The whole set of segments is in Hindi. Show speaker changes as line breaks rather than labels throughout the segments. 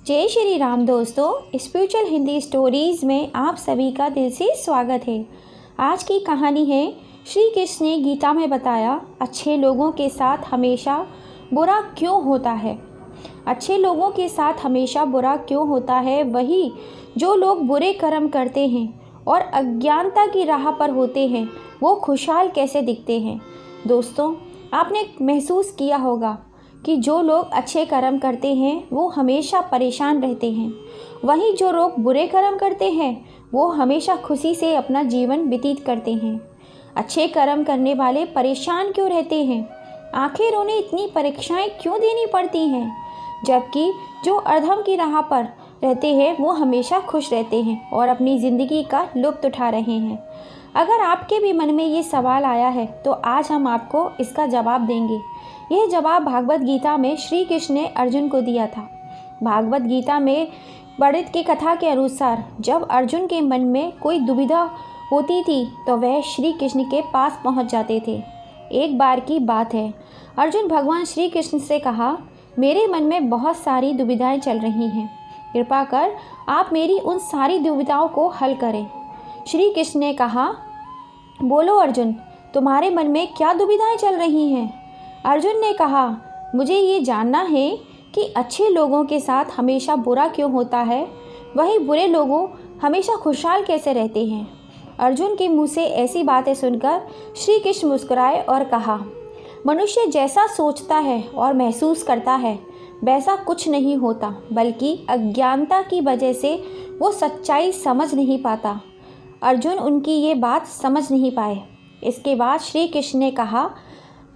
जय श्री राम दोस्तों, स्पिरिचुअल हिंदी स्टोरीज़ में आप सभी का दिल से स्वागत है। आज की कहानी है श्री कृष्ण ने गीता में बताया अच्छे लोगों के साथ हमेशा बुरा क्यों होता है। अच्छे लोगों के साथ हमेशा बुरा क्यों होता है? वही जो लोग बुरे कर्म करते हैं और अज्ञानता की राह पर होते हैं वो खुशहाल कैसे दिखते हैं। दोस्तों, आपने महसूस किया होगा कि जो लोग अच्छे कर्म करते हैं वो हमेशा परेशान रहते हैं, वहीं जो लोग बुरे कर्म करते हैं वो हमेशा खुशी से अपना जीवन व्यतीत करते हैं। अच्छे कर्म करने वाले परेशान क्यों रहते हैं? आखिर उन्हें इतनी परीक्षाएं क्यों देनी पड़ती हैं? जबकि जो अधर्म की राह पर रहते हैं वो हमेशा खुश रहते हैं और अपनी ज़िंदगी का लुत्फ़ उठा रहे हैं। अगर आपके भी मन में ये सवाल आया है तो आज हम आपको इसका जवाब देंगे। यह जवाब भागवत गीता में श्री कृष्ण ने अर्जुन को दिया था। भागवत गीता में वर्णित की कथा के अनुसार जब अर्जुन के मन में कोई दुविधा होती थी तो वह श्री कृष्ण के पास पहुंच जाते थे। एक बार की बात है, अर्जुन भगवान श्री कृष्ण से कहा, मेरे मन में बहुत सारी दुविधाएं चल रही हैं, कृपा कर आप मेरी उन सारी दुविधाओं को हल करें। श्री कृष्ण ने कहा, बोलो अर्जुन, तुम्हारे मन में क्या दुविधाएं चल रही हैं? अर्जुन ने कहा, मुझे ये जानना है कि अच्छे लोगों के साथ हमेशा बुरा क्यों होता है, वहीं बुरे लोगों हमेशा खुशहाल कैसे रहते हैं। अर्जुन के मुंह से ऐसी बातें सुनकर श्री कृष्ण मुस्कुराए और कहा, मनुष्य जैसा सोचता है और महसूस करता है वैसा कुछ नहीं होता, बल्कि अज्ञानता की वजह से वो सच्चाई समझ नहीं पाता। अर्जुन उनकी ये बात समझ नहीं पाए। इसके बाद श्री कृष्ण ने कहा,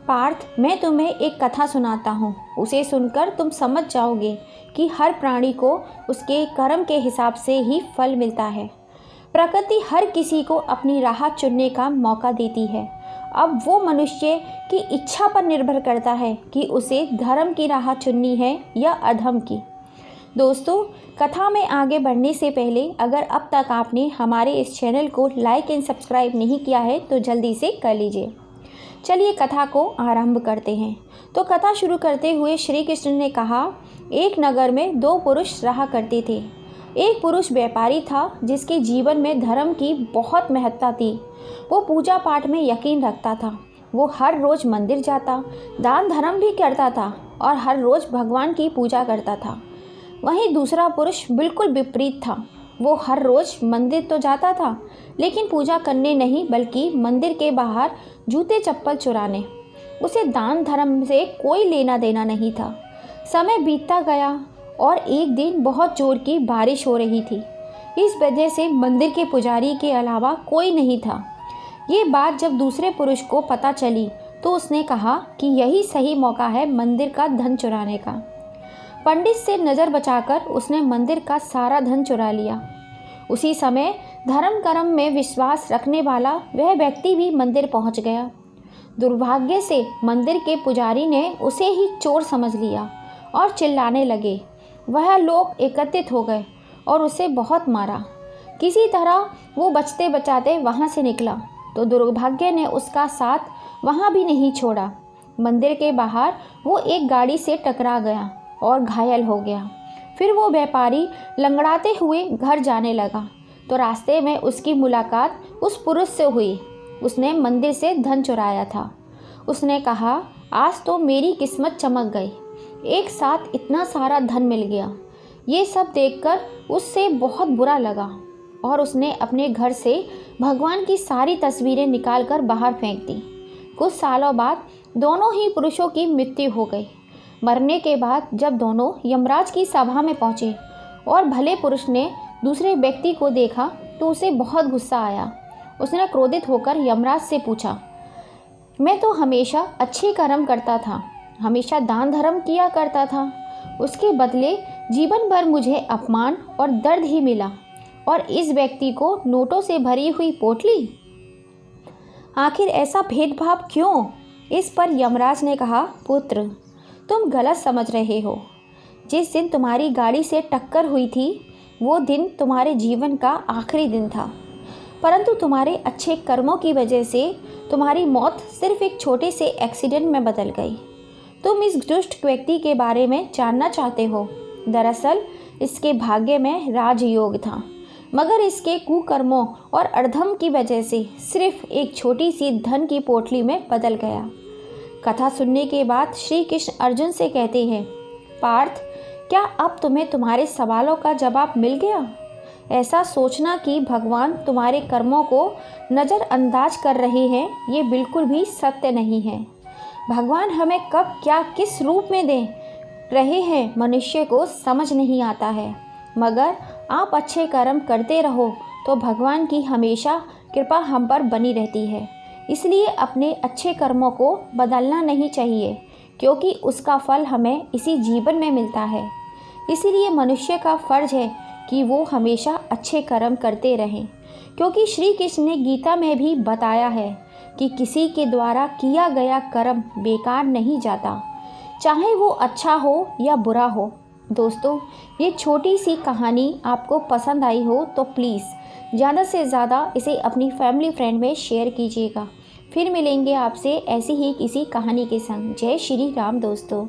पार्थ, मैं तुम्हें एक कथा सुनाता हूँ, उसे सुनकर तुम समझ जाओगे कि हर प्राणी को उसके कर्म के हिसाब से ही फल मिलता है। प्रकृति हर किसी को अपनी राह चुनने का मौका देती है। अब वो मनुष्य की इच्छा पर निर्भर करता है कि उसे धर्म की राह चुननी है या अधर्म की। दोस्तों, कथा में आगे बढ़ने से पहले अगर अब तक आपने हमारे इस चैनल को लाइक एंड सब्सक्राइब नहीं किया है तो जल्दी से कर लीजिए। चलिए कथा को आरंभ करते हैं। तो कथा शुरू करते हुए श्री कृष्ण ने कहा, एक नगर में दो पुरुष रहा करते थे। एक पुरुष व्यापारी था जिसके जीवन में धर्म की बहुत महत्ता थी। वो पूजा पाठ में यकीन रखता था। वो हर रोज़ मंदिर जाता, दान धर्म भी करता था और हर रोज़ भगवान की पूजा करता था। वहीं दूसरा पुरुष बिल्कुल विपरीत था। वो हर रोज़ मंदिर तो जाता था लेकिन पूजा करने नहीं, बल्कि मंदिर के बाहर जूते चप्पल चुराने। उसे दान धर्म से कोई लेना देना नहीं था। समय बीतता गया और एक दिन बहुत जोर की बारिश हो रही थी। इस वजह से मंदिर के पुजारी के अलावा कोई नहीं था। ये बात जब दूसरे पुरुष को पता चली तो उसने कहा कि यही सही मौका है मंदिर का धन चुराने का। पंडित से नज़र बचाकर उसने मंदिर का सारा धन चुरा लिया। उसी समय धर्म कर्म में विश्वास रखने वाला वह व्यक्ति भी मंदिर पहुंच गया। दुर्भाग्य से मंदिर के पुजारी ने उसे ही चोर समझ लिया और चिल्लाने लगे। वह लोग एकत्रित हो गए और उसे बहुत मारा। किसी तरह वो बचते बचाते वहां से निकला तो दुर्भाग्य ने उसका साथ वहां भी नहीं छोड़ा। मंदिर के बाहर वो एक गाड़ी से टकरा गया और घायल हो गया। फिर वो व्यापारी लंगड़ाते हुए घर जाने लगा तो रास्ते में उसकी मुलाकात उस पुरुष से हुई। उसने मंदिर से धन चुराया था। उसने कहा, आज तो मेरी किस्मत चमक गई, एक साथ इतना सारा धन मिल गया। ये सब देखकर उससे बहुत बुरा लगा और उसने अपने घर से भगवान की सारी तस्वीरें निकालकर बाहर फेंक दी। कुछ सालों बाद दोनों ही पुरुषों की मृत्यु हो गई। मरने के बाद जब दोनों यमराज की सभा में पहुंचे और भले पुरुष ने दूसरे व्यक्ति को देखा तो उसे बहुत गुस्सा आया। उसने क्रोधित होकर यमराज से पूछा, मैं तो हमेशा अच्छे कर्म करता था, हमेशा दान धर्म किया करता था, उसके बदले जीवन भर मुझे अपमान और दर्द ही मिला, और इस व्यक्ति को नोटों से भरी हुई पोटली। आखिर ऐसा भेदभाव क्यों? इस पर यमराज ने कहा, पुत्र, तुम गलत समझ रहे हो। जिस दिन तुम्हारी गाड़ी से टक्कर हुई थी वो दिन तुम्हारे जीवन का आखिरी दिन था, परंतु तुम्हारे अच्छे कर्मों की वजह से तुम्हारी मौत सिर्फ एक छोटे से एक्सीडेंट में बदल गई। तुम इस दुष्ट व्यक्ति के बारे में जानना चाहते हो। दरअसल इसके भाग्य में राजयोग था, मगर इसके कुकर्मों और अधर्म की वजह से सिर्फ एक छोटी सी धन की पोटली में बदल गया। कथा सुनने के बाद श्री कृष्ण अर्जुन से कहते हैं, पार्थ, क्या अब तुम्हें तुम्हारे सवालों का जवाब मिल गया? ऐसा सोचना कि भगवान तुम्हारे कर्मों को नज़रअंदाज कर रहे हैं, ये बिल्कुल भी सत्य नहीं है। भगवान हमें कब क्या किस रूप में दे रहे हैं मनुष्य को समझ नहीं आता है, मगर आप अच्छे कर्म करते रहो तो भगवान की हमेशा कृपा हम पर बनी रहती है। इसलिए अपने अच्छे कर्मों को बदलना नहीं चाहिए, क्योंकि उसका फल हमें इसी जीवन में मिलता है। इसीलिए मनुष्य का फर्ज है कि वो हमेशा अच्छे कर्म करते रहें, क्योंकि श्री कृष्ण ने गीता में भी बताया है कि किसी के द्वारा किया गया कर्म बेकार नहीं जाता, चाहे वो अच्छा हो या बुरा हो। दोस्तों, ये छोटी सी कहानी आपको पसंद आई हो तो प्लीज़ ज़्यादा से ज़्यादा इसे अपनी फैमिली फ्रेंड में शेयर कीजिएगा। फिर मिलेंगे आपसे ऐसी ही किसी कहानी के संग। जय श्री राम दोस्तों।